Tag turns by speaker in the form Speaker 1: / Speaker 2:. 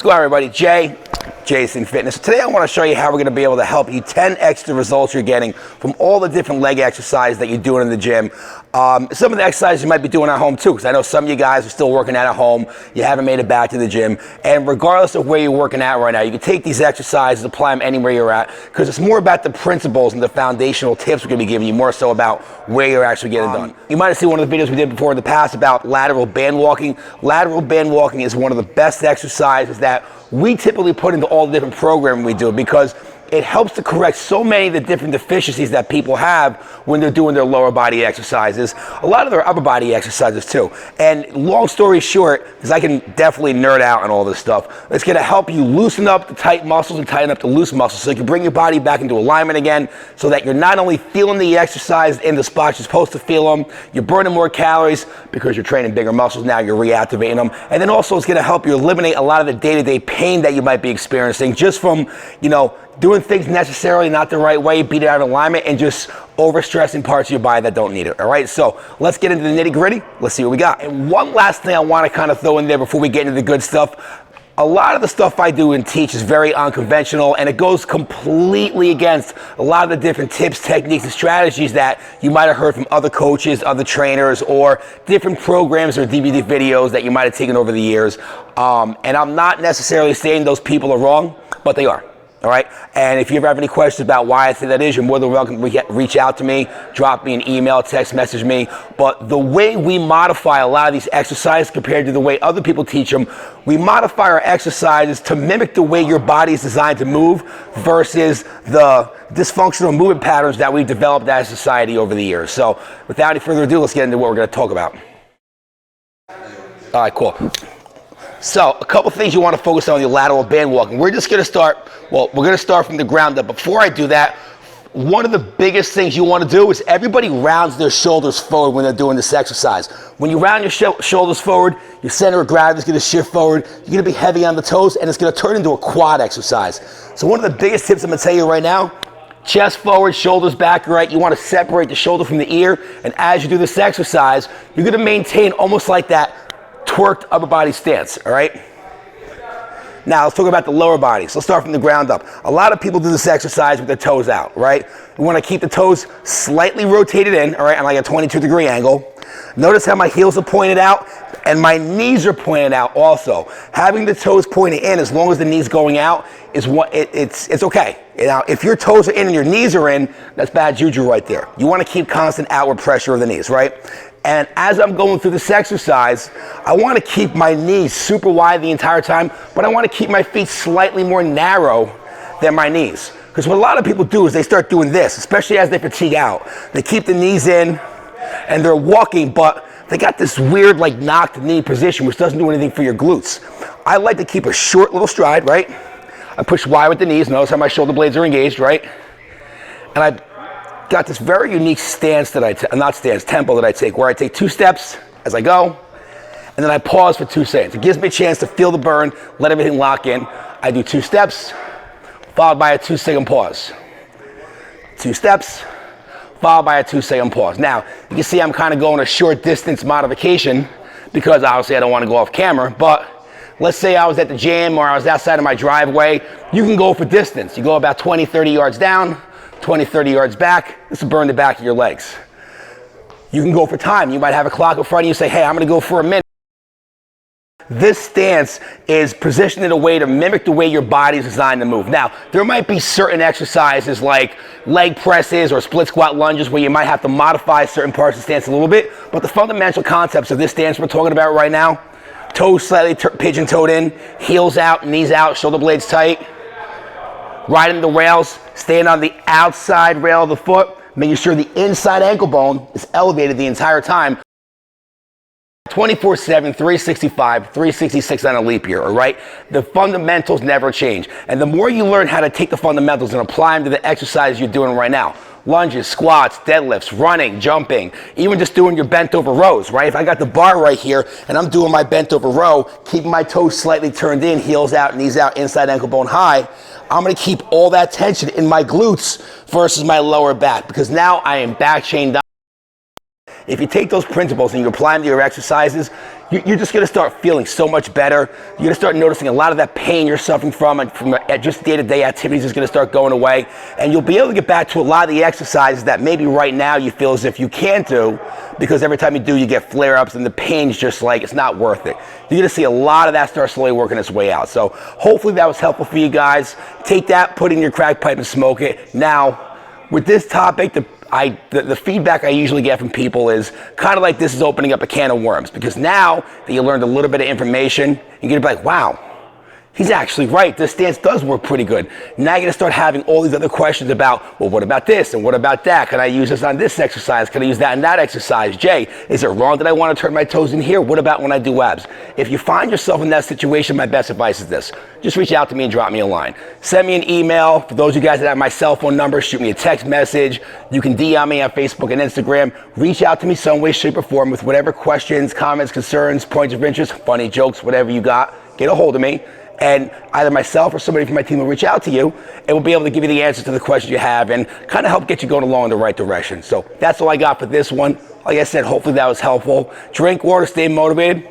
Speaker 1: What's going on, everybody? Jason Fitness. Today I want to show you how we're going to be able to help you 10x the results you're getting from all the different leg exercises that you're doing in the gym. Some of the exercises you might be doing at home too, because I know some of you guys are still working out at home. You haven't made it back to the gym. And regardless of where you're working out right now, you can take these exercises, apply them anywhere you're at, because it's more about the principles and the foundational tips we're going to be giving you, more so about where you're actually getting done. You might have seen one of the videos we did before in the past about lateral band walking. Lateral band walking is one of the best exercises that we typically put into all the different programming we do, because it helps to correct so many of the different deficiencies that people have when they're doing their lower body exercises, a lot of their upper body exercises too. And long story short, because I can definitely nerd out on all this stuff, it's going to help you loosen up the tight muscles and tighten up the loose muscles so you can bring your body back into alignment again, so that you're not only feeling the exercise in the spots you're supposed to feel them, you're burning more calories because you're training bigger muscles now, you're reactivating them, and then also it's going to help you eliminate a lot of the day-to-day pain that you might be experiencing just from, doing things necessarily not the right way, beat it out of alignment, and just overstressing parts of your body that don't need it. All right, so let's get into the nitty gritty. Let's see what we got. And one last thing I want to kind of throw in there before we get into the good stuff. A lot of the stuff I do and teach is very unconventional, and it goes completely against a lot of the different tips, techniques, and strategies that you might have heard from other coaches, other trainers, or different programs or DVD videos that you might have taken over the years. And I'm not necessarily saying those people are wrong, but they are. All right, and if you ever have any questions about why I think that is, you're more than welcome to reach out to me, drop me an email, text message me. But the way we modify a lot of these exercises compared to the way other people teach them, we modify our exercises to mimic the way your body is designed to move versus the dysfunctional movement patterns that we've developed as a society over the years. So without any further ado, let's get into what we're going to talk about. All right, cool. So a couple things you want to focus on your lateral band walking. We're just going to start, we're going to start from the ground up. Before I do that, one of the biggest things you want to do is everybody rounds their shoulders forward when they're doing this exercise. When you round your shoulders forward, your center of gravity is going to shift forward. You're going to be heavy on the toes, and it's going to turn into a quad exercise. So one of the biggest tips I'm going to tell you right now, chest forward, shoulders back, right? You want to separate the shoulder from the ear, and as you do this exercise, you're going to maintain almost like that twerked upper body stance, all right? Now let's talk about the lower body. So let's start from the ground up. A lot of people do this exercise with their toes out, right? We want to keep the toes slightly rotated in, all right, on like a 22-degree angle. Notice how my heels are pointed out and my knees are pointed out also. Having the toes pointed in, as long as the knees going out, is what it's okay. Now, if your toes are in and your knees are in, that's bad juju right there. You want to keep constant outward pressure of the knees, right? And as I'm going through this exercise, I want to keep my knees super wide the entire time, but I want to keep my feet slightly more narrow than my knees. Because what a lot of people do is they start doing this, especially as they fatigue out. They keep the knees in and they're walking, but they got this weird like knocked knee position, which doesn't do anything for your glutes. I like to keep a short little stride, right? I push wide with the knees. Notice how my shoulder blades are engaged, right? And I got this very unique stance that tempo that I take, where I take 2 steps as I go, and then I pause for 2 seconds. It gives me a chance to feel the burn, let everything lock in. I do 2 steps, followed by a 2-second pause. 2 steps, followed by a 2-second pause. Now, you can see I'm kind of going a short distance modification because obviously I don't want to go off camera, but let's say I was at the gym or I was outside of my driveway. You can go for distance. You go about 20, 30 yards down, 20, 30 yards back. This will burn the back of your legs. You can go for time. You might have a clock in front of you, say, hey, I'm going to go for a minute. This stance is positioned in a way to mimic the way your body is designed to move. Now, there might be certain exercises like leg presses or split squat lunges where you might have to modify certain parts of the stance a little bit, but the fundamental concepts of this stance we're talking about right now, toes slightly pigeon-toed in, heels out, knees out, shoulder blades tight, riding the rails, staying on the outside rail of the foot, making sure the inside ankle bone is elevated the entire time. 24/7, 365, 366 on a leap year, all right? The fundamentals never change. And the more you learn how to take the fundamentals and apply them to the exercise you're doing right now, lunges, squats, deadlifts, running, jumping, even just doing your bent over rows, right? If I got the bar right here and I'm doing my bent over row, keeping my toes slightly turned in, heels out, knees out, inside ankle bone high, I'm going to keep all that tension in my glutes versus my lower back, because now I am back chained up. If you take those principles and you apply them to your exercises, you're just going to start feeling so much better. You're going to start noticing a lot of that pain you're suffering from and from just day-to-day activities is going to start going away. And you'll be able to get back to a lot of the exercises that maybe right now you feel as if you can't do, because every time you do, you get flare-ups and the pain's just like, it's not worth it. You're going to see a lot of that start slowly working its way out. So hopefully that was helpful for you guys. Take that, put it in your crack pipe and smoke it. Now, with this topic, the feedback I usually get from people is kind of like this is opening up a can of worms, because now that you learned a little bit of information, you're going to be like, wow, he's actually right. This stance does work pretty good. Now you're going to start having all these other questions about, well, what about this and what about that? Can I use this on this exercise? Can I use that in that exercise? Jay, is it wrong that I want to turn my toes in here? What about when I do abs? If you find yourself in that situation, my best advice is this. Just reach out to me and drop me a line. Send me an email. For those of you guys that have my cell phone number, shoot me a text message. You can DM me on Facebook and Instagram. Reach out to me some way, shape, or form with whatever questions, comments, concerns, points of interest, funny jokes, whatever you got. Get a hold of me. And either myself or somebody from my team will reach out to you and we'll be able to give you the answers to the questions you have and kind of help get you going along in the right direction. So that's all I got for this one. Like I said, hopefully that was helpful. Drink water, stay motivated.